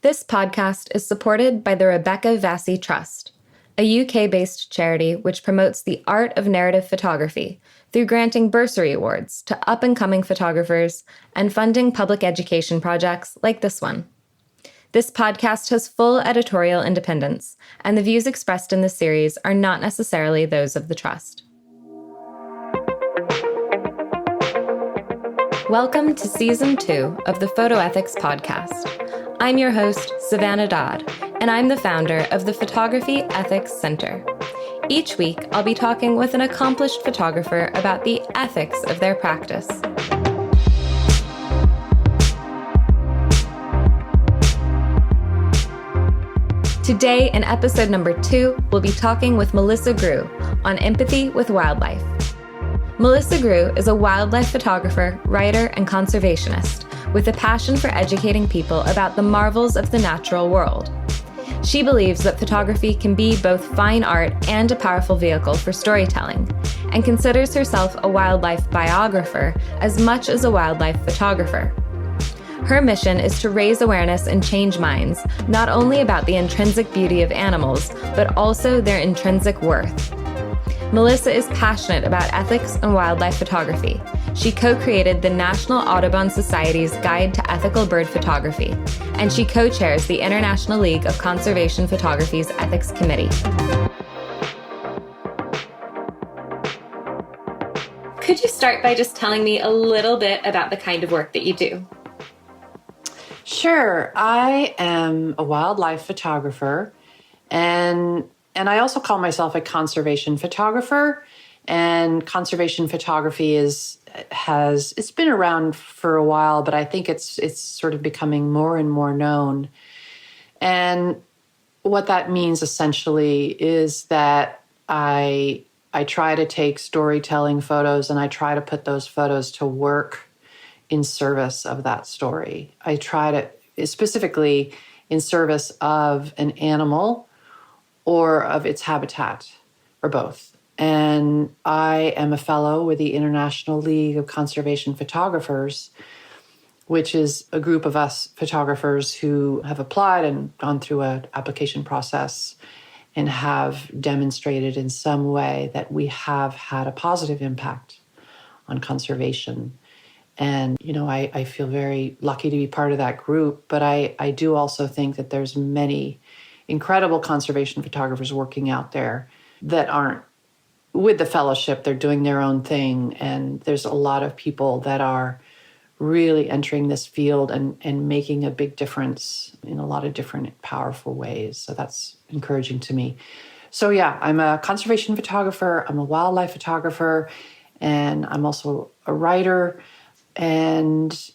This podcast is supported by the Rebecca Vassie Trust, a UK-based charity which promotes the art of narrative photography through granting bursary awards to up-and-coming photographers and funding public education projects like this one. This podcast has full editorial independence, and the views expressed in this series are not necessarily those of the Trust. Welcome to Season 2 of the Photo Ethics Podcast. I'm your host, Savannah Dodd, and I'm the founder of the Photography Ethics Center. Each week, I'll be talking with an accomplished photographer about the ethics of their practice. Today, in episode number 2, we'll be talking with Melissa Groo on empathy with wildlife. Melissa Groo is a wildlife photographer, writer, and conservationist with a passion for educating people about the marvels of the natural world. She believes that photography can be both fine art and a powerful vehicle for storytelling, and considers herself a wildlife biographer as much as a wildlife photographer. Her mission is to raise awareness and change minds, not only about the intrinsic beauty of animals, but also their intrinsic worth. Melissa is passionate about ethics and wildlife photography. She co-created the National Audubon Society's Guide to Ethical Bird Photography, and she co-chairs the International League of Conservation Photography's Ethics Committee. Could you start by just telling me a little bit about the kind of work that you do? Sure. I am a wildlife photographer, and I also call myself a conservation photographer. And conservation photography it's been around for a while, but I think it's sort of becoming more and more known. And what that means essentially is that I try to take storytelling photos and I try to put those photos to work in service of that story. I try to, specifically in service of an animal or of its habitat, or both. And I am a fellow with the International League of Conservation Photographers, which is a group of us photographers who have applied and gone through an application process and have demonstrated in some way that we have had a positive impact on conservation. And, I feel very lucky to be part of that group, but I do also think that there's many incredible conservation photographers working out there that aren't with the fellowship. They're doing their own thing. And there's a lot of people that are really entering this field and making a big difference in a lot of different powerful ways. So that's encouraging to me. So yeah, I'm a conservation photographer, I'm a wildlife photographer, and I'm also a writer. And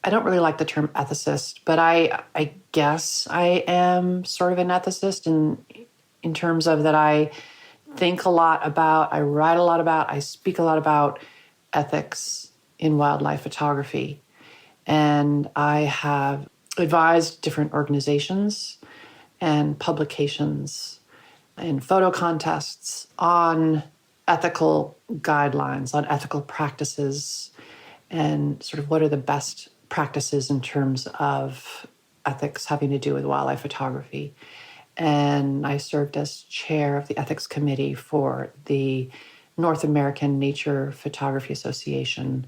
I don't really like the term ethicist, but I guess I am sort of an ethicist in terms of that I think a lot about, I write a lot about, I speak a lot about ethics in wildlife photography. And I have advised different organizations and publications and photo contests on ethical guidelines, on ethical practices, and sort of what are the best practices in terms of ethics having to do with wildlife photography. And I served as chair of the ethics committee for the North American Nature Photography Association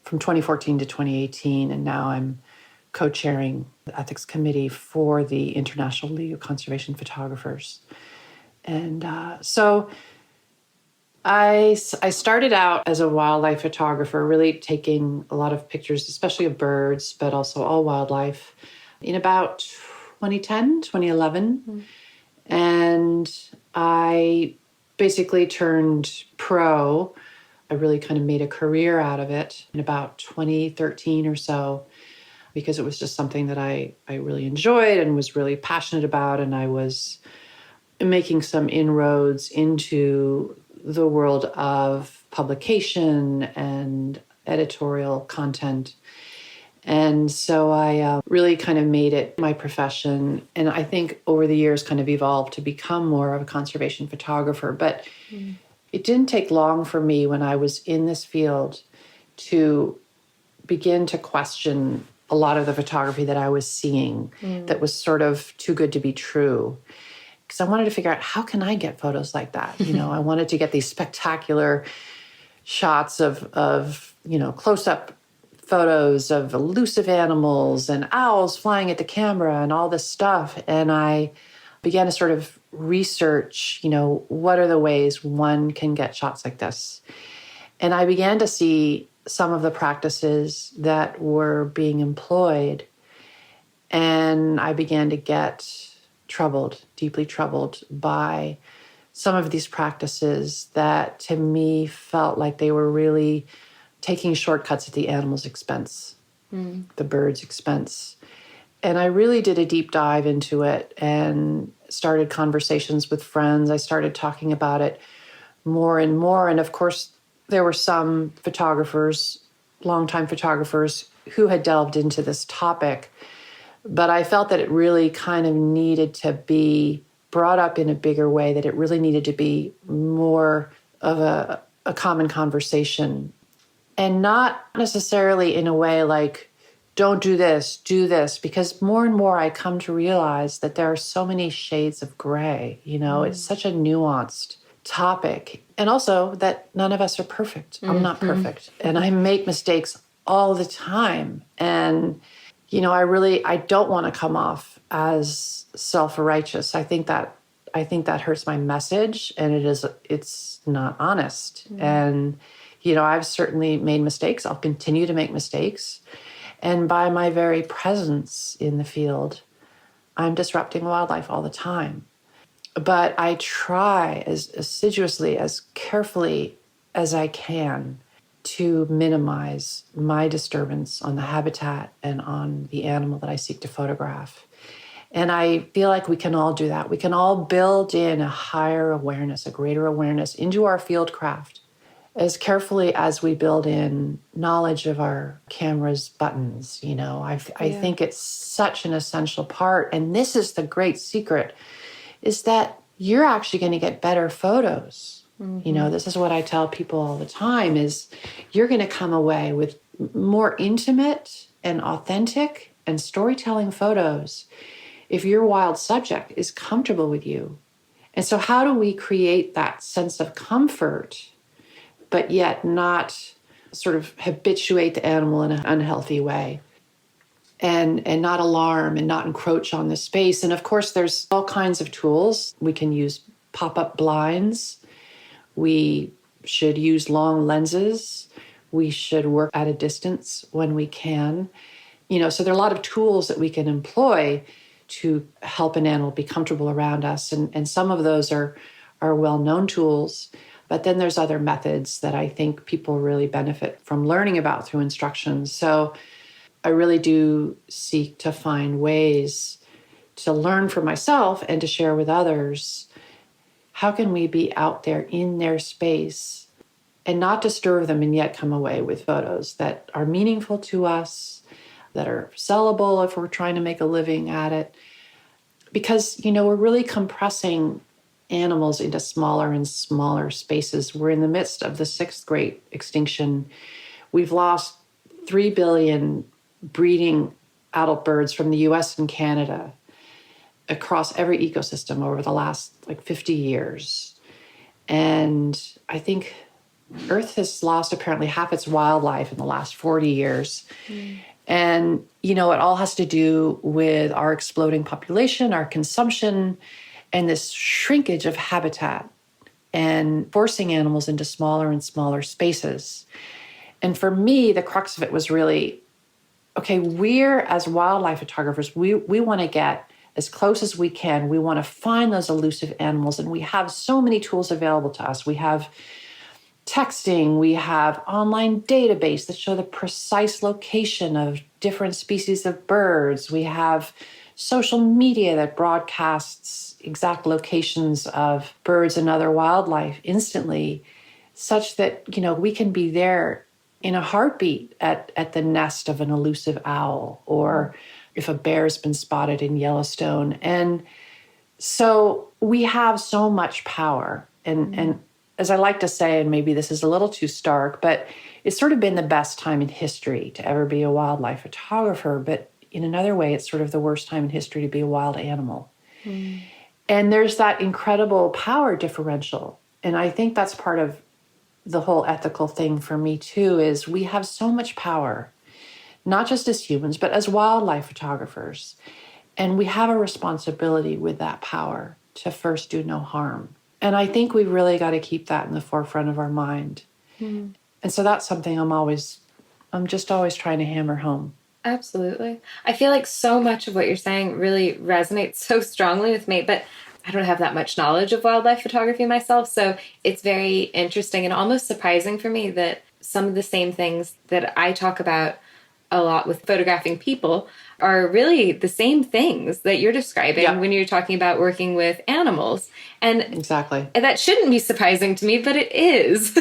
from 2014 to 2018. And now I'm co-chairing the ethics committee for the International League of Conservation Photographers. And so I started out as a wildlife photographer, really taking a lot of pictures, especially of birds, but also all wildlife, in about 2010, 2011. Mm-hmm. And I basically turned pro. I really kind of made a career out of it in about 2013 or so, because it was just something that I really enjoyed and was really passionate about. And I was making some inroads into the world of publication and editorial content. And so I really kind of made it my profession. And I think over the years kind of evolved to become more of a conservation photographer. But it didn't take long for me when I was in this field to begin to question a lot of the photography that I was seeing that was sort of too good to be true. Because I wanted to figure out, how can I get photos like that? I wanted to get these spectacular shots of close-up photos of elusive animals and owls flying at the camera and all this stuff. And I began to sort of research, what are the ways one can get shots like this? And I began to see some of the practices that were being employed. And I began to get deeply troubled by some of these practices that to me felt like they were really taking shortcuts at the animal's expense, the bird's expense. And I really did a deep dive into it and started conversations with friends. I started talking about it more and more. And of course, there were some photographers, longtime photographers, who had delved into this topic. But I felt that it really kind of needed to be brought up in a bigger way, that it really needed to be more of a common conversation. And not necessarily in a way like, don't do this, because more and more I come to realize that there are so many shades of gray. It's such a nuanced topic. And also that none of us are perfect. I'm not perfect. And I make mistakes all the time. And, I don't want to come off as self-righteous. I think that hurts my message, and it's not honest. And, I've certainly made mistakes. I'll continue to make mistakes. And by my very presence in the field, I'm disrupting wildlife all the time. But I try as assiduously, as carefully as I can to minimize my disturbance on the habitat and on the animal that I seek to photograph. And I feel like we can all do that. We can all build in a higher awareness, a greater awareness into our field craft, as carefully as we build in knowledge of our camera's buttons. I think it's such an essential part. And this is the great secret, is that you're actually going to get better photos. This is what I tell people all the time, is you're going to come away with more intimate and authentic and storytelling photos if your wild subject is comfortable with you. And so how do we create that sense of comfort, but yet not sort of habituate the animal in an unhealthy way, and not alarm and not encroach on the space? And of course, there's all kinds of tools. We can use pop-up blinds. We should use long lenses. We should work at a distance when we can. So there are a lot of tools that we can employ to help an animal be comfortable around us. And some of those are well-known tools. But then there's other methods that I think people really benefit from learning about through instructions. So I really do seek to find ways to learn for myself and to share with others. How can we be out there in their space and not disturb them, and yet come away with photos that are meaningful to us, that are sellable if we're trying to make a living at it? Because, we're really compressing animals into smaller and smaller spaces. We're in the midst of the 6th great extinction. We've lost 3 billion breeding adult birds from the US and Canada across every ecosystem over the last 50 years. And I think Earth has lost apparently half its wildlife in the last 40 years. And, it all has to do with our exploding population, our consumption, and this shrinkage of habitat, and forcing animals into smaller and smaller spaces. And for me, the crux of it was really, okay, we're, as wildlife photographers, we want to get as close as we can. We want to find those elusive animals, and we have so many tools available to us. We have texting, we have online database that show the precise location of different species of birds. We have social media that broadcasts exact locations of birds and other wildlife instantly, such that, we can be there in a heartbeat at the nest of an elusive owl, or if a bear's been spotted in Yellowstone. And so we have so much power. And as I like to say, and maybe this is a little too stark, but it's sort of been the best time in history to ever be a wildlife photographer. But in another way, it's sort of the worst time in history to be a wild animal. And there's that incredible power differential. And I think that's part of the whole ethical thing for me too, is we have so much power, not just as humans, but as wildlife photographers. And we have a responsibility with that power to first do no harm. And I think we really got to keep that in the forefront of our mind. And so that's something I'm just always trying to hammer home. Absolutely. I feel like so much of what you're saying really resonates so strongly with me, but I don't have that much knowledge of wildlife photography myself. So it's very interesting and almost surprising for me that some of the same things that I talk about a lot with photographing people are really the same things that you're describing when you're talking about working with animals. And exactly. That shouldn't be surprising to me, but it is.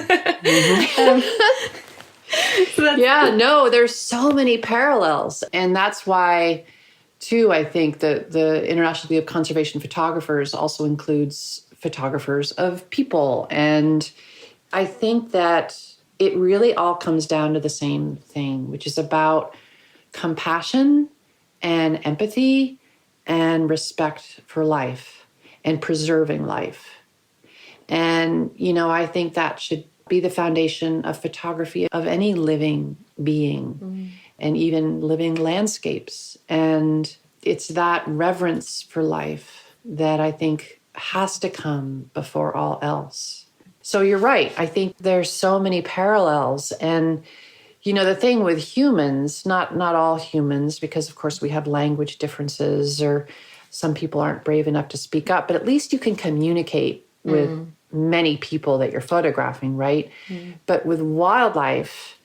No, there's so many parallels. And that's why, too, I think that the International League of Conservation Photographers also includes photographers of people. And I think that it really all comes down to the same thing, which is about compassion and empathy and respect for life and preserving life. And, I think that should be the foundation of photography of any living being and even living landscapes. And it's that reverence for life that I think has to come before all else. So you're right. I think there's so many parallels. And, the thing with humans, not all humans, because of course we have language differences or some people aren't brave enough to speak up, but at least you can communicate with many people that you're photographing, right? But with wildlife,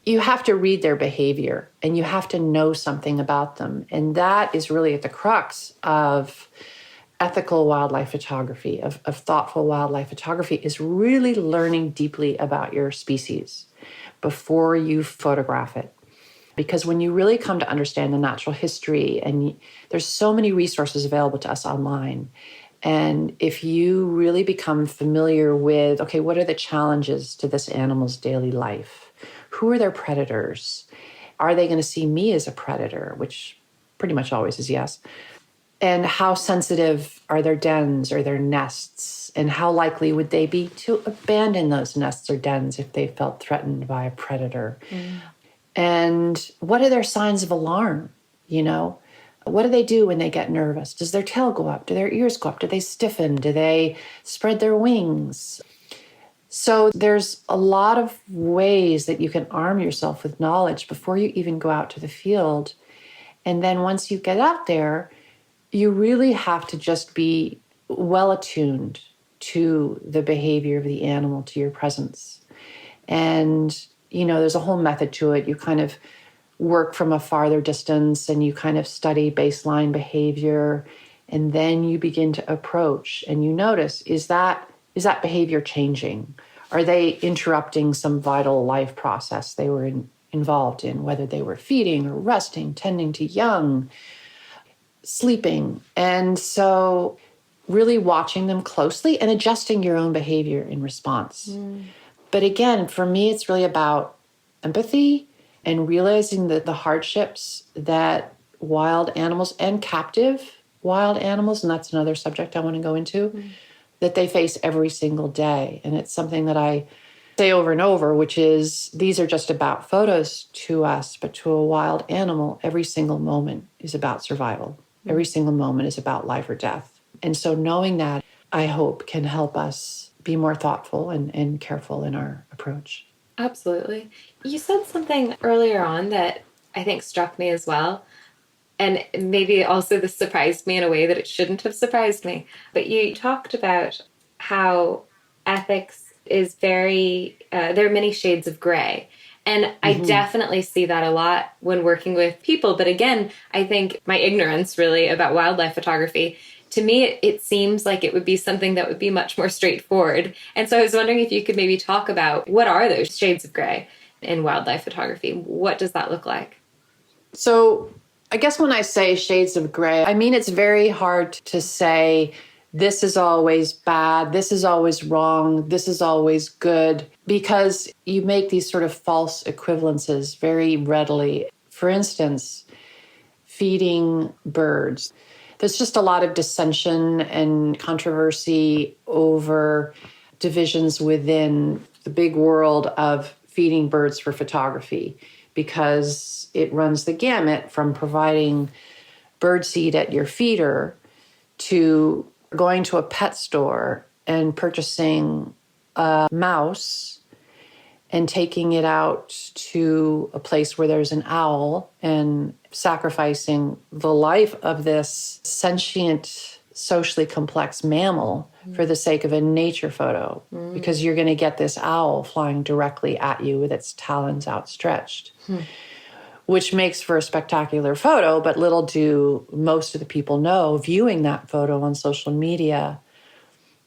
you have to read their behavior and you have to know something about them. And that is really at the crux of ethical wildlife photography, of thoughtful wildlife photography, is really learning deeply about your species before you photograph it. Because when you really come to understand the natural history, and there's so many resources available to us online, and if you really become familiar with, okay, what are the challenges to this animal's daily life? Who are their predators? Are they going to see me as a predator? Which pretty much always is yes. And how sensitive are their dens or their nests? And how likely would they be to abandon those nests or dens if they felt threatened by a predator? And what are their signs of alarm? What do they do when they get nervous? Does their tail go up? Do their ears go up? Do they stiffen? Do they spread their wings? So there's a lot of ways that you can arm yourself with knowledge before you even go out to the field. And then once you get out there, you really have to just be well attuned to the behavior of the animal, to your presence. And, there's a whole method to it. You kind of work from a farther distance and you kind of study baseline behavior. And then you begin to approach and you notice, is that behavior changing? Are they interrupting some vital life process they were involved in, whether they were feeding or resting, tending to young, sleeping? And so really watching them closely and adjusting your own behavior in response. But again, for me, it's really about empathy and realizing that the hardships that wild animals and captive wild animals, and that's another subject I want to go into, that they face every single day. And it's something that I say over and over, which is these are just about photos to us, but to a wild animal, every single moment is about survival. Every single moment is about life or death. And so knowing that, I hope, can help us be more thoughtful and careful in our approach. Absolutely. You said something earlier on that I think struck me as well. And maybe also this surprised me in a way that it shouldn't have surprised me. But you talked about how ethics is very, there are many shades of gray. And I definitely see that a lot when working with people. But again, I think my ignorance really about wildlife photography, to me, it seems like it would be something that would be much more straightforward. And so I was wondering if you could maybe talk about what are those shades of gray in wildlife photography? What does that look like? So I guess when I say shades of gray, I mean it's very hard to say this is always bad, this is always wrong, this is always good, because you make these sort of false equivalences very readily. For instance, feeding birds. There's just a lot of dissension and controversy over divisions within the big world of feeding birds for photography, because it runs the gamut from providing birdseed at your feeder to going to a pet store and purchasing a mouse and taking it out to a place where there's an owl and sacrificing the life of this sentient, socially complex mammal for the sake of a nature photo, because you're going to get this owl flying directly at you with its talons outstretched, which makes for a spectacular photo. But little do most of the people know viewing that photo on social media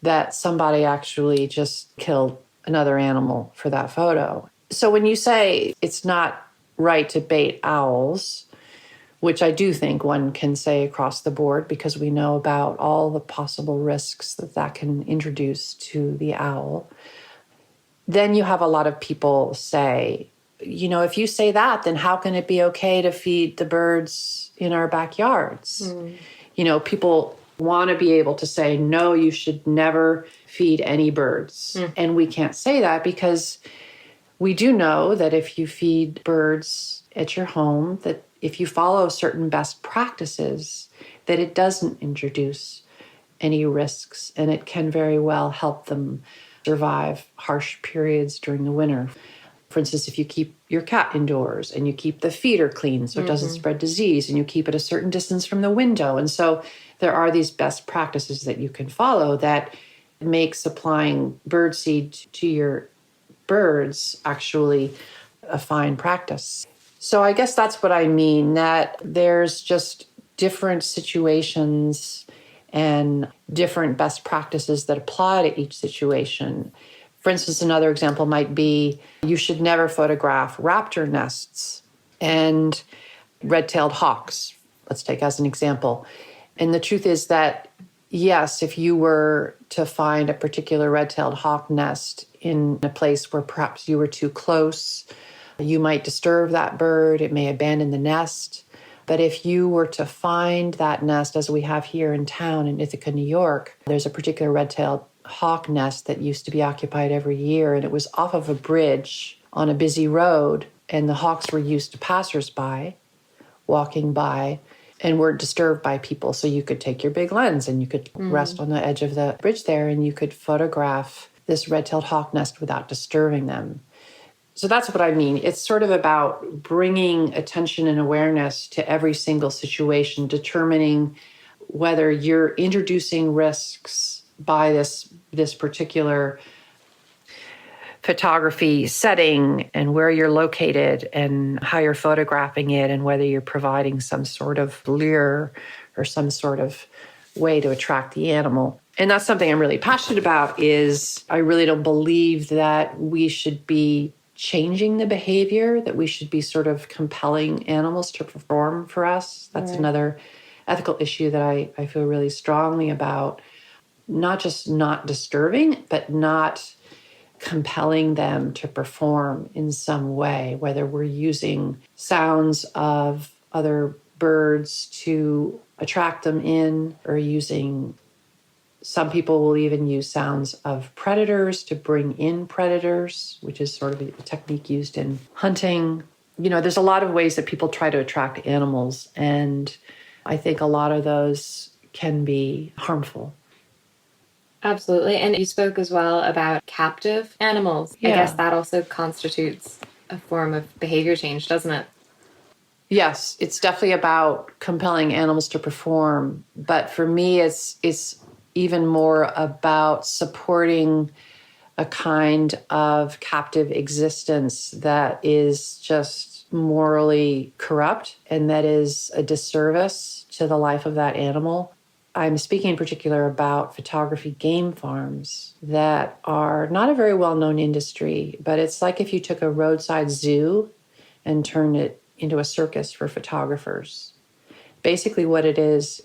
that somebody actually just killed another animal for that photo. So when you say it's not right to bait owls, which I do think one can say across the board, because we know about all the possible risks that that can introduce to the owl, then you have a lot of people say, you know, if you say that, then how can it be okay to feed the birds in our backyards? You know, people want to be able to say, no, you should never feed any birds. And we can't say that, because we do know that if you feed birds at your home, that if you follow certain best practices, that it doesn't introduce any risks, and it can very well help them survive harsh periods during the winter. For instance, if you keep your cat indoors and you keep the feeder clean so it doesn't spread disease, and you keep it a certain distance from the window. And so there are these best practices that you can follow that make supplying birdseed to your birds actually a fine practice. So I guess that's what I mean, that there's just different situations and different best practices that apply to each situation. For instance, another example might be you should never photograph raptor nests and red-tailed hawks. Let's take as an example. And the truth is that, yes, if you were to find a particular red-tailed hawk nest in a place where perhaps you were too close, you might disturb that bird. It may abandon the nest. But if you were to find that nest, as we have here in town in Ithaca, New York, there's a particular red-tailed hawk nest that used to be occupied every year, and it was off of a bridge on a busy road, and the hawks were used to passersby walking by and weren't disturbed by people. So you could take your big lens and you could rest on the edge of the bridge there, and you could photograph this red-tailed hawk nest without disturbing them. So that's what I mean. It's sort of about bringing attention and awareness to every single situation, determining whether you're introducing risks by this particular photography setting and where you're located and how you're photographing it, and whether you're providing some sort of lure or some sort of way to attract the animal. And that's something I'm really passionate about. Is I really don't believe that we should be changing the behavior, that we should be sort of compelling animals to perform for us. That's another ethical issue that I feel really strongly about. Not just not disturbing, but not compelling them to perform in some way, whether we're using sounds of other birds to attract them in, or using, some people will even use sounds of predators to bring in predators, which is sort of a technique used in hunting. You know, there's a lot of ways that people try to attract animals, and I think a lot of those can be harmful. Absolutely. And you spoke as well about captive animals. I guess that also constitutes a form of behavior change, doesn't it? Yes, it's definitely about compelling animals to perform. But for me, it's even more about supporting a kind of captive existence that is just morally corrupt and that is a disservice to the life of that animal. I'm speaking in particular about photography game farms that are not a very well-known industry, but it's like if you took a roadside zoo and turned it into a circus for photographers. Basically what it is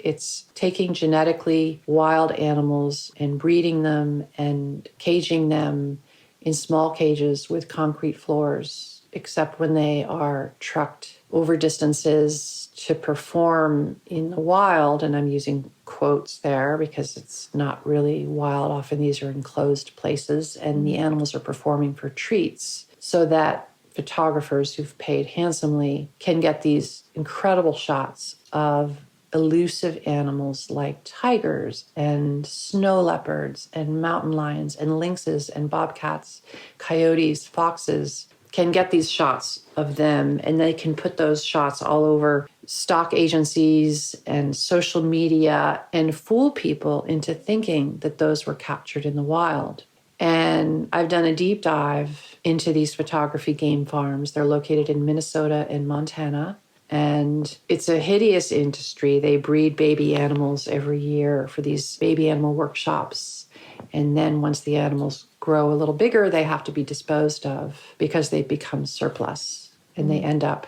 it's taking genetically wild animals and breeding them and caging them in small cages with concrete floors, except when they are trucked over distances to perform in the wild. And I'm using quotes there because it's not really wild. Often these are enclosed places, and the animals are performing for treats so that photographers who've paid handsomely can get these incredible shots of elusive animals like tigers and snow leopards and mountain lions and lynxes and bobcats, coyotes, foxes, can get these shots of them, and they can put those shots all over stock agencies and social media and fool people into thinking that those were captured in the wild. And I've done a deep dive into these photography game farms. They're located in Minnesota and Montana. And it's a hideous industry. They breed baby animals every year for these baby animal workshops. And then once the animals grow a little bigger, they have to be disposed of because they become surplus. And they end up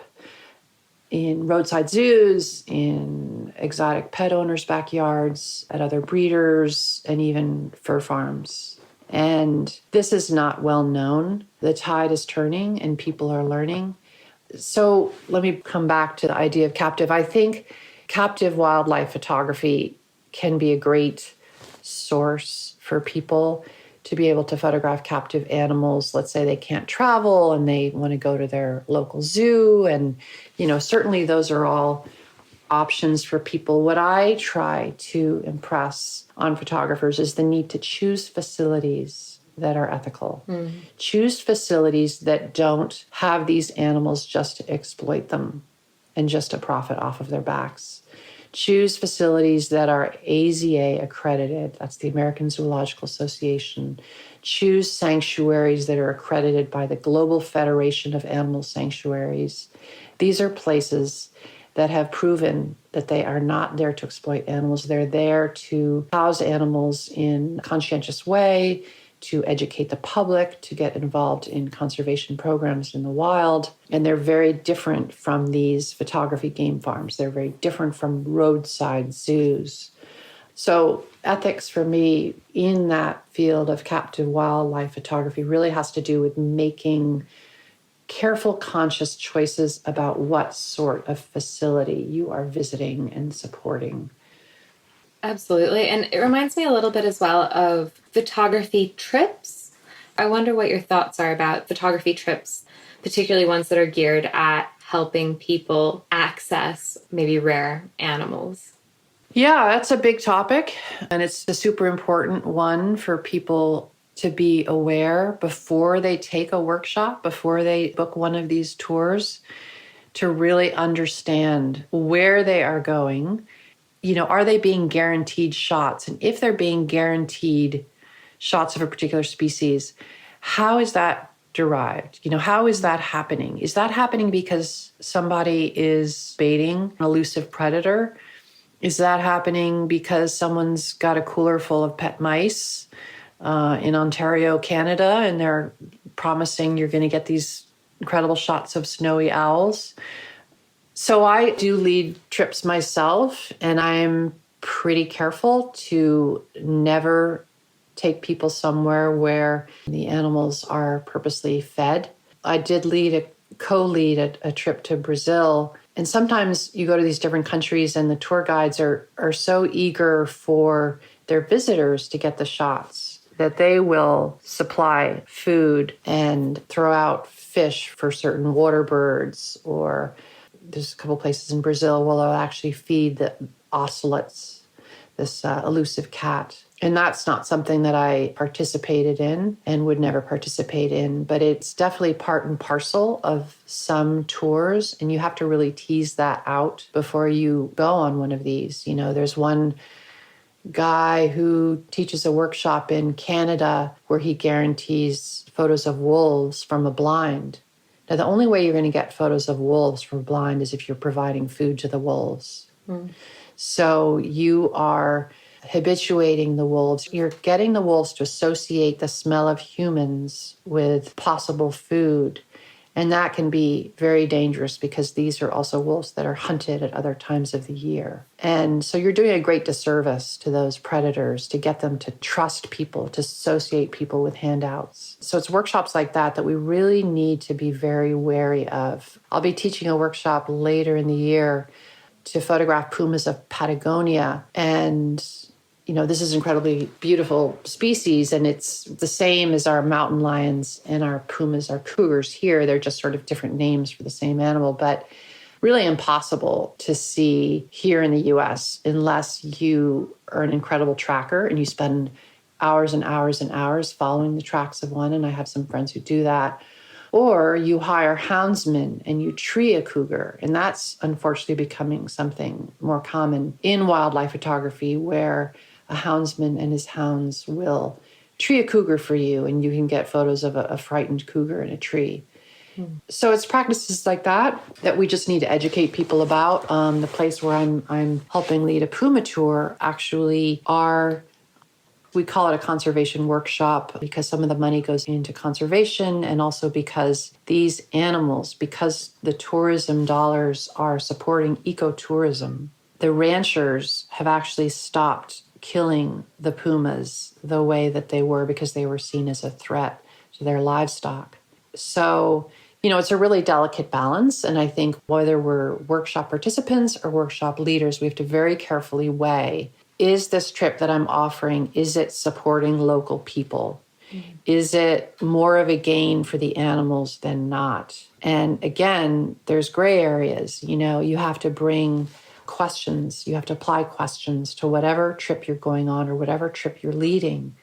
in roadside zoos, in exotic pet owners' backyards, at other breeders, and even fur farms. And this is not well known. The tide is turning and people are learning. So let me come back to the idea of captive. I think captive wildlife photography can be a great source for people to be able to photograph captive animals. Let's say they can't travel and they want to go to their local zoo. And, certainly those are all options for people. What I try to impress on photographers is the need to choose facilities that are ethical. Choose facilities that don't have these animals just to exploit them and just to profit off of their backs. Choose facilities that are AZA accredited. That's the American Zoological Association. Choose sanctuaries that are accredited by the Global Federation of Animal Sanctuaries. These are places that have proven that they are not there to exploit animals. They're there to house animals in a conscientious way, to educate the public, to get involved in conservation programs in the wild. And they're very different from these photography game farms. They're very different from roadside zoos. So ethics for me in that field of captive wildlife photography really has to do with making careful, conscious choices about what sort of facility you are visiting and supporting. Absolutely. And it reminds me a little bit as well of photography trips. I wonder what your thoughts are about photography trips, particularly ones that are geared at helping people access maybe rare animals. Yeah, that's a big topic, and it's a super important one for people to be aware before they take a workshop, before they book one of these tours, to really understand where they are going. Are they being guaranteed shots? And if they're being guaranteed shots of a particular species, how is that derived? How is that happening? Is that happening because somebody is baiting an elusive predator? Is that happening because someone's got a cooler full of pet mice in Ontario, Canada, and they're promising you're going to get these incredible shots of snowy owls? So I do lead trips myself, and I'm pretty careful to never take people somewhere where the animals are purposely fed. I did co-lead a trip to Brazil. And sometimes you go to these different countries and the tour guides are so eager for their visitors to get the shots that they will supply food and throw out fish for certain water birds, or there's a couple places in Brazil where they'll actually feed the ocelots, this elusive cat. And that's not something that I participated in and would never participate in, but it's definitely part and parcel of some tours, and you have to really tease that out before you go on one of these. There's one guy who teaches a workshop in Canada where he guarantees photos of wolves from a blind. Now, the only way you're going to get photos of wolves from a blind is if you're providing food to the wolves. So you are habituating the wolves. You're getting the wolves to associate the smell of humans with possible food. And that can be very dangerous because these are also wolves that are hunted at other times of the year. And so you're doing a great disservice to those predators to get them to trust people, to associate people with handouts. So it's workshops like that that we really need to be very wary of. I'll be teaching a workshop later in the year to photograph pumas of Patagonia. And this is incredibly beautiful species, and it's the same as our mountain lions and our pumas, our cougars here. They're just sort of different names for the same animal, but really impossible to see here in the US unless you are an incredible tracker and you spend hours and hours and hours following the tracks of one. And I have some friends who do that. Or you hire houndsmen and you tree a cougar. And that's unfortunately becoming something more common in wildlife photography, where a houndsman and his hounds will tree a cougar for you, and you can get photos of a frightened cougar in a tree. So it's practices like that we just need to educate people about. The place where I'm helping lead a puma tour actually we call it a conservation workshop because some of the money goes into conservation, and also because these animals, because the tourism dollars are supporting ecotourism, the ranchers have actually stopped killing the pumas the way that they were because they were seen as a threat to their livestock. So, it's a really delicate balance. And I think whether we're workshop participants or workshop leaders, we have to very carefully weigh, is this trip that I'm offering, is it supporting local people? Mm-hmm. Is it more of a gain for the animals than not? And again, there's gray areas. You have to bring questions. You have to apply questions to whatever trip you're going on or whatever trip you're leading,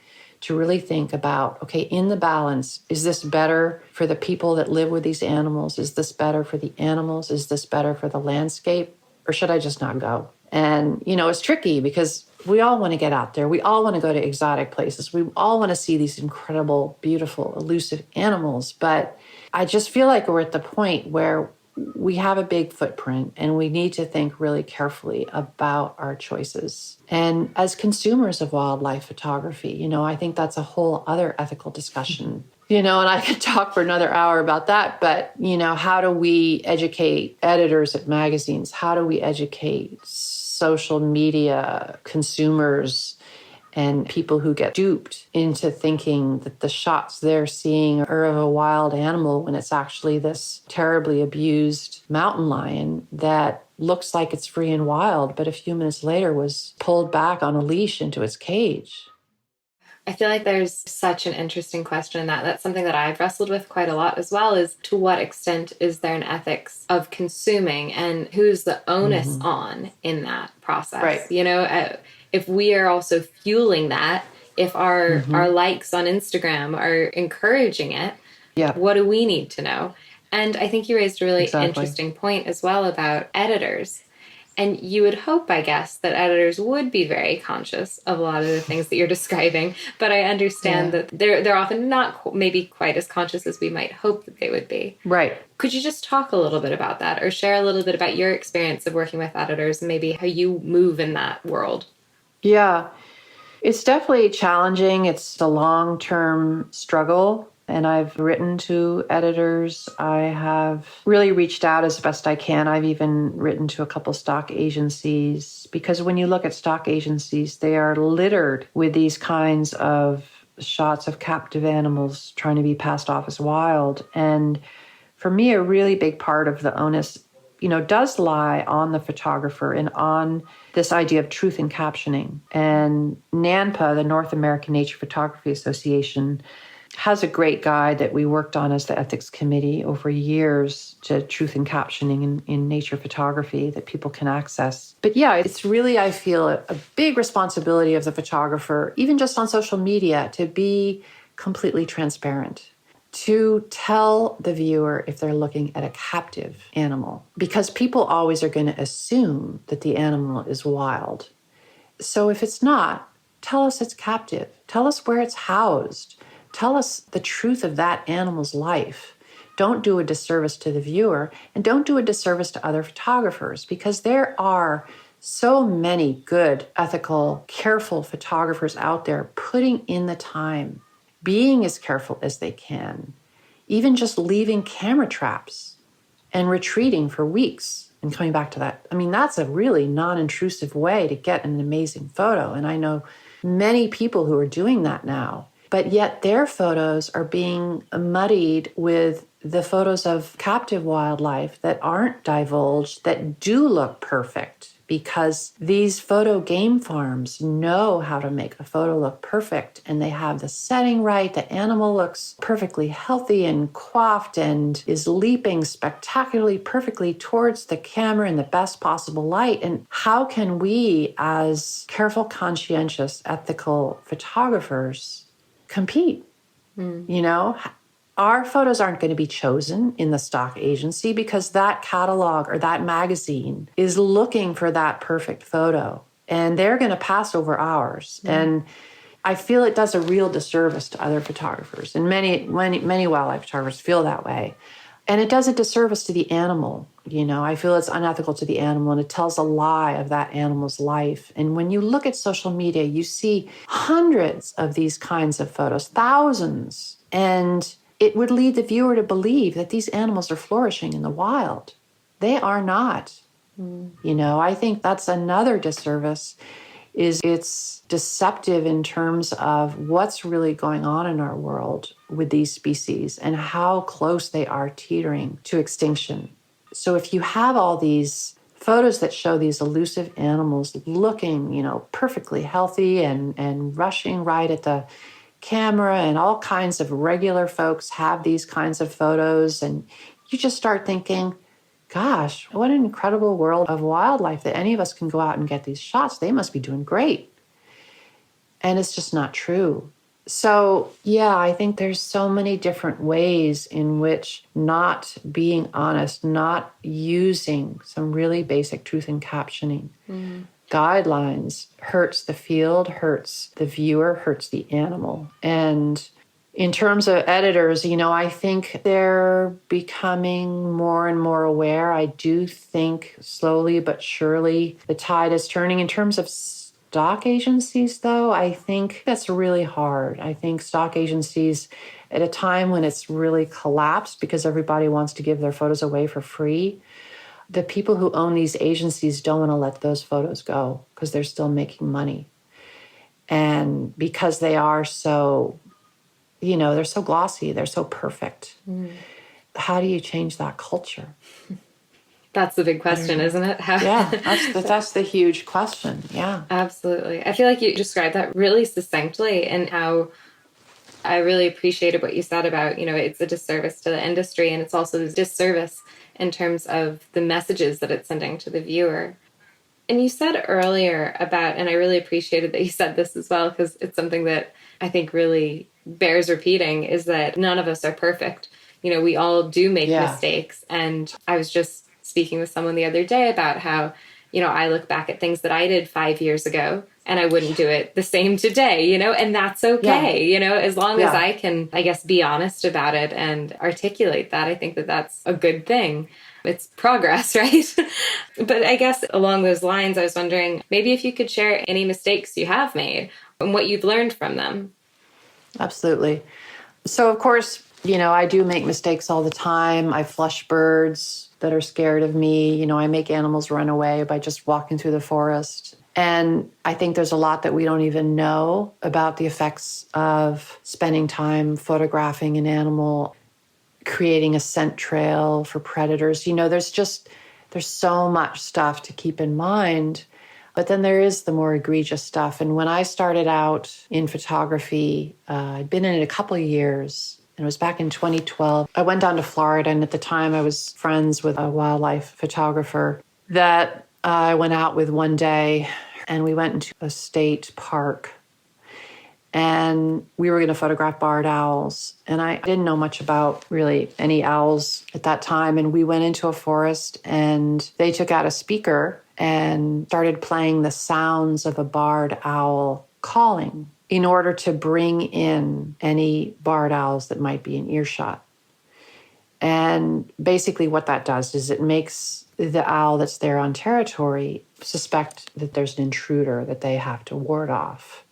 to really think about, okay, in the balance, is this better for the people that live with these animals? Is this better for the animals? Is this better for the landscape? Or should I just not go? And, it's tricky because we all want to get out there. We all want to go to exotic places. We all want to see these incredible, beautiful, elusive animals. But I just feel like we're at the point where we have a big footprint and we need to think really carefully about our choices. And as consumers of wildlife photography, I think that's a whole other ethical discussion. And I could talk for another hour about that, but, how do we educate editors at magazines? How do we educate social media consumers and people who get duped into thinking that the shots they're seeing are of a wild animal when it's actually this terribly abused mountain lion that looks like it's free and wild, but a few minutes later was pulled back on a leash into its cage? I feel like there's such an interesting question in that. That's something that I've wrestled with quite a lot as well, is to what extent is there an ethics of consuming and who's the onus on in that process? Right. If we are also fueling that, if our likes on Instagram are encouraging it, what do we need to know? And I think you raised a really interesting point as well about editors. And you would hope, I guess, that editors would be very conscious of a lot of the things that you're describing. But I understand that they're often not maybe quite as conscious as we might hope that they would be. Right. Could you just talk a little bit about that, or share a little bit about your experience of working with editors and maybe how you move in that world? Yeah, it's definitely challenging. It's a long-term struggle. And I've written to editors. I have really reached out as best I can. I've even written to a couple stock agencies, because when you look at stock agencies, they are littered with these kinds of shots of captive animals trying to be passed off as wild. And for me, a really big part of the onus, does lie on the photographer and on this idea of truth in captioning. And NANPA, the North American Nature Photography Association, has a great guide that we worked on as the ethics committee over years to truth in captioning in nature photography that people can access. But yeah, it's really, I feel, a big responsibility of the photographer, even just on social media, to be completely transparent, to tell the viewer if they're looking at a captive animal, because people always are going to assume that the animal is wild. So if it's not, tell us it's captive. Tell us where it's housed. Tell us the truth of that animal's life. Don't do a disservice to the viewer, and don't do a disservice to other photographers, because there are so many good, ethical, careful photographers out there putting in the time, being as careful as they can, even just leaving camera traps and retreating for weeks and coming back to that. I mean, that's a really non-intrusive way to get an amazing photo. And I know many people who are doing that now, but yet their photos are being muddied with the photos of captive wildlife that aren't divulged, that do look perfect, because these photo game farms know how to make a photo look perfect, and they have the setting right. The animal looks perfectly healthy and coiffed and is leaping spectacularly perfectly towards the camera in the best possible light. And how can we, as careful, conscientious, ethical photographers, compete? You know, our photos aren't going to be chosen in the stock agency because that catalog or that magazine is looking for that perfect photo, and they're going to pass over ours. And I feel it does a real disservice to other photographers, and many wildlife photographers feel that way. And it does a disservice to the animal. You know, I feel it's unethical to the animal, and it tells a lie of that animal's life. And when you look at social media, you see hundreds of these kinds of photos, thousands. And it would lead the viewer to believe that these animals are flourishing in the wild. They are not. You know, I think that's another disservice, is it's deceptive in terms of what's really going on in our world with these species and how close they are teetering to extinction. So if you have all these photos that show these elusive animals looking, you know, perfectly healthy and rushing right at the camera, and all kinds of regular folks have these kinds of photos, and you just start thinking, gosh, what an incredible world of wildlife that any of us can go out and get these shots. They must be doing great. And it's just not true. So, yeah, I think there's so many different ways in which not being honest, not using some really basic truth in captioning guidelines hurts the field, hurts the viewer, hurts the animal. And in terms of editors, you know, I think they're becoming more and more aware. I do think slowly but surely the tide is turning. In terms of stock agencies, though, I think that's really hard. I think stock agencies, at a time when it's really collapsed because everybody wants to give their photos away for free, the people who own these agencies don't want to let those photos go because they're still making money. And because they are so, you know, they're so glossy, they're so perfect. How do you change that culture? That's the big question, isn't it? Yeah, that's the huge question. Yeah. Absolutely. I feel like you described that really succinctly, and how I really appreciated what you said about, you know, it's a disservice to the industry, and it's also a disservice in terms of the messages that it's sending to the viewer. And you said earlier about, and I really appreciated that you said this as well, because it's something that I think really bears repeating, is that none of us are perfect. You know, we all do make mistakes. And I was just speaking with someone the other day about how, you know, I look back at things that I did 5 years ago and I wouldn't do it the same today, you know, and that's okay. You know, as long as I can, I guess, be honest about it and articulate that, I think that that's a good thing. It's progress, right? But I guess along those lines, I was wondering maybe if you could share any mistakes you have made and what you've learned from them. Absolutely. So, of course, you know, I do make mistakes all the time. I flush birds that are scared of me. You know, I make animals run away by just walking through the forest. And I think there's a lot that we don't even know about the effects of spending time photographing an animal, creating a scent trail for predators. You know, there's so much stuff to keep in mind. But then there is the more egregious stuff. And when I started out in photography, I'd been in it a couple of years. And it was back in 2012. I went down to Florida, and at the time I was friends with a wildlife photographer that I went out with one day, and we went into a state park. And we were going to photograph barred owls. And I didn't know much about really any owls at that time. And we went into a forest, and they took out a speaker and started playing the sounds of a barred owl calling in order to bring in any barred owls that might be in earshot. And basically what that does is it makes the owl that's there on territory suspect that there's an intruder that they have to ward off.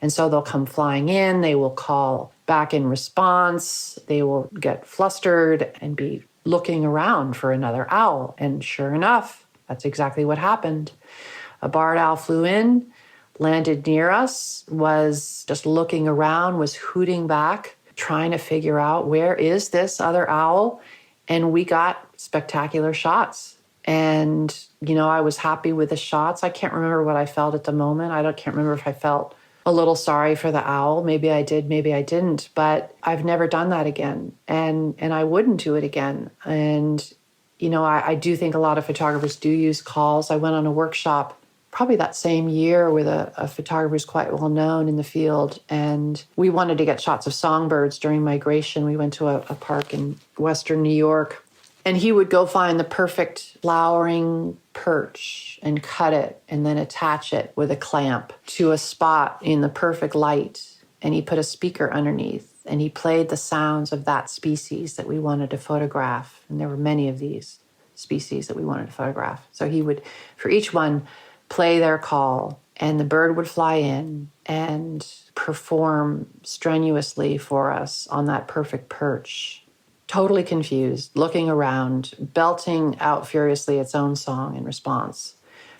And so they'll come flying in, they will call back in response, they will get flustered and be looking around for another owl. And sure enough, that's exactly what happened. A barred owl flew in, landed near us, was just looking around, was hooting back, trying to figure out where is this other owl. And we got spectacular shots. And, I was happy with the shots. I can't remember what I felt at the moment. Can't remember if I felt a little sorry for the owl. Maybe I did, maybe I didn't. But I've never done that again. And I wouldn't do it again. And, I do think a lot of photographers do use calls. I went on a workshop probably that same year with a photographer who's quite well known in the field. And we wanted to get shots of songbirds during migration. We went to a park in Western New York. And he would go find the perfect flowering perch and cut it and then attach it with a clamp to a spot in the perfect light. And he put a speaker underneath and he played the sounds of that species that we wanted to photograph. And there were many of these species that we wanted to photograph. So he would, for each one, play their call and the bird would fly in and perform strenuously for us on that perfect perch. Totally confused, looking around, belting out furiously its own song in response,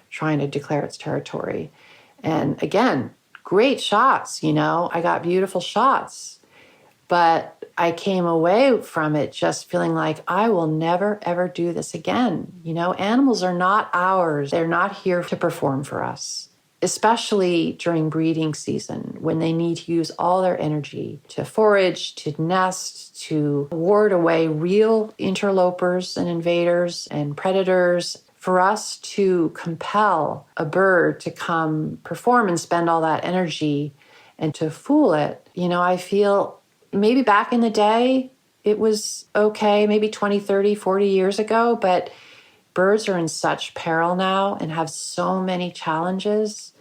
trying to declare its territory. And again, great shots, I got beautiful shots. But I came away from it just feeling like I will never, ever do this again. Animals are not ours. They're not here to perform for us, especially during breeding season when they need to use all their energy to forage, to nest, to ward away real interlopers and invaders and predators. For us to compel a bird to come perform and spend all that energy and to fool it, I feel maybe back in the day it was okay, maybe 20, 30, 40 years ago, but birds are in such peril now and have so many challenges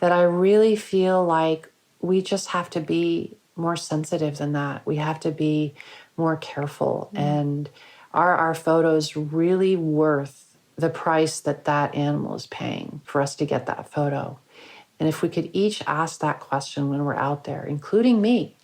that I really feel like we just have to be more sensitive than that. We have to be more careful. And are our photos really worth the price that animal is paying for us to get that photo? And if we could each ask that question when we're out there, including me,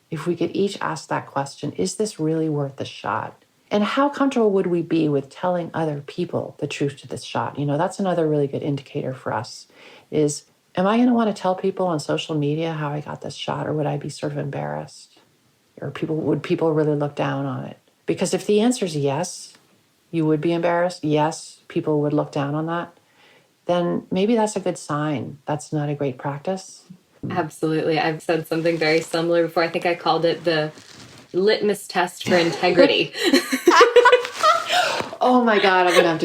if we could each ask that question, is this really worth the shot? And how comfortable would we be with telling other people the truth to this shot? That's another really good indicator for us is, am I going to want to tell people on social media how I got this shot, or would I be sort of embarrassed? Or would people really look down on it? Because if the answer is yes, you would be embarrassed, yes, people would look down on that, then maybe that's a good sign. That's not a great practice. Absolutely. I've said something very similar before. I think I called it the litmus test for integrity. Oh my God, I'm gonna have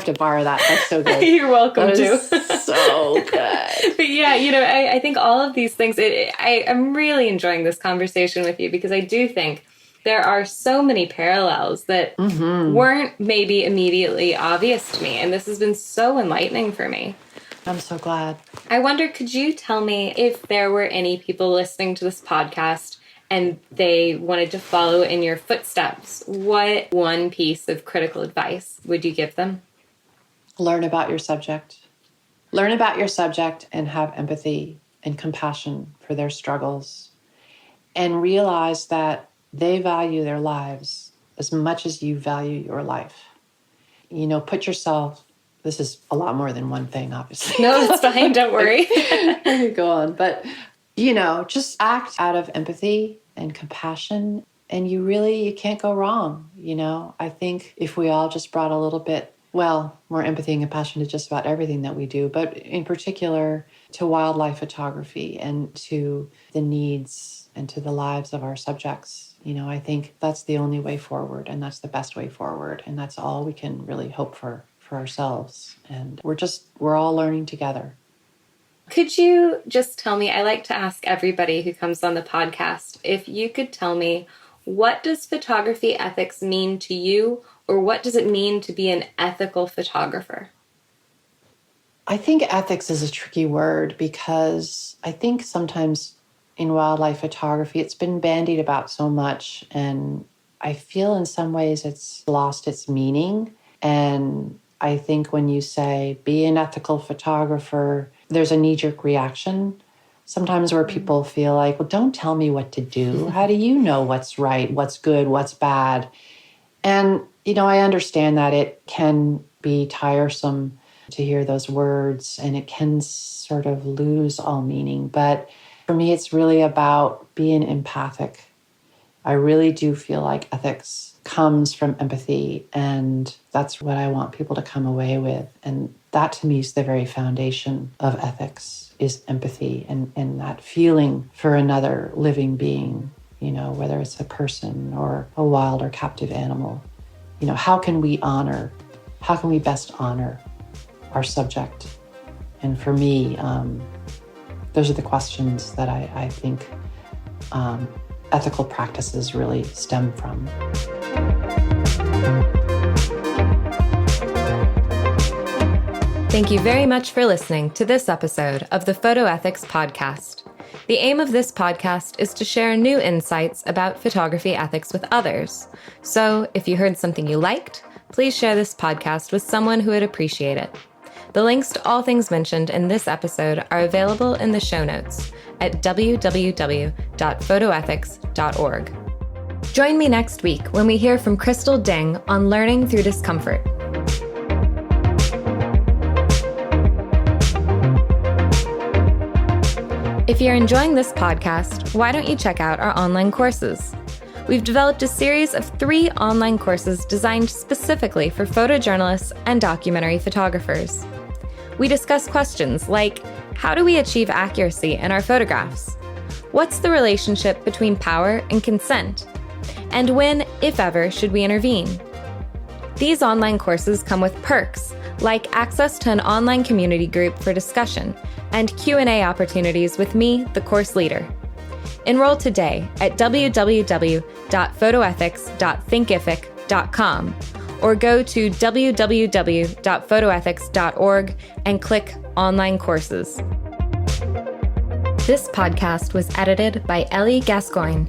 to borrow that. That's so good. You're welcome to. So good. But yeah, I think all of these things, I'm really enjoying this conversation with you because I do think there are so many parallels that weren't maybe immediately obvious to me. And this has been so enlightening for me. I'm so glad. I wonder, could you tell me if there were any people listening to this podcast and they wanted to follow in your footsteps, what one piece of critical advice would you give them? Learn about your subject. Learn about your subject and have empathy and compassion for their struggles. And realize that they value their lives as much as you value your life. Put yourself, this is a lot more than one thing, obviously. No, that's fine. Don't worry. I could go on. But, just act out of empathy and compassion. And you can't go wrong. I think if we all just brought a little bit, more empathy and compassion to just about everything that we do, but in particular to wildlife photography and to the needs and to the lives of our subjects, I think that's the only way forward and that's the best way forward. And that's all we can really hope for ourselves. And we're all learning together. Could you just tell me, I like to ask everybody who comes on the podcast, if you could tell me, what does photography ethics mean to you, or what does it mean to be an ethical photographer? I think ethics is a tricky word because I think sometimes in wildlife photography, it's been bandied about so much. And I feel in some ways it's lost its meaning. And I think when you say, be an ethical photographer, there's a knee-jerk reaction. sometimes where people feel like, well, don't tell me what to do. How do you know what's right, what's good, what's bad? And, I understand that it can be tiresome to hear those words and it can sort of lose all meaning. But for me, it's really about being empathic. I really do feel like ethics comes from empathy, and that's what I want people to come away with. And that to me is the very foundation of ethics, is empathy and that feeling for another living being, whether it's a person or a wild or captive animal. How can we best honor our subject? And for me, those are the questions that I think ethical practices really stem from. Thank you very much for listening to this episode of the Photo Ethics Podcast. The aim of this podcast is to share new insights about photography ethics with others. So if you heard something you liked, please share this podcast with someone who would appreciate it. The links to all things mentioned in this episode are available in the show notes at www.photoethics.org. Join me next week when we hear from Crystal Ding on learning through discomfort. If you're enjoying this podcast, why don't you check out our online courses? We've developed a series of 3 online courses designed specifically for photojournalists and documentary photographers. We discuss questions like, how do we achieve accuracy in our photographs? What's the relationship between power and consent? And when, if ever, should we intervene? These online courses come with perks, like access to an online community group for discussion and Q&A opportunities with me, the course leader. Enroll today at www.photoethics.thinkific.com or go to www.photoethics.org and click Online Courses. This podcast was edited by Ellie Gascoigne.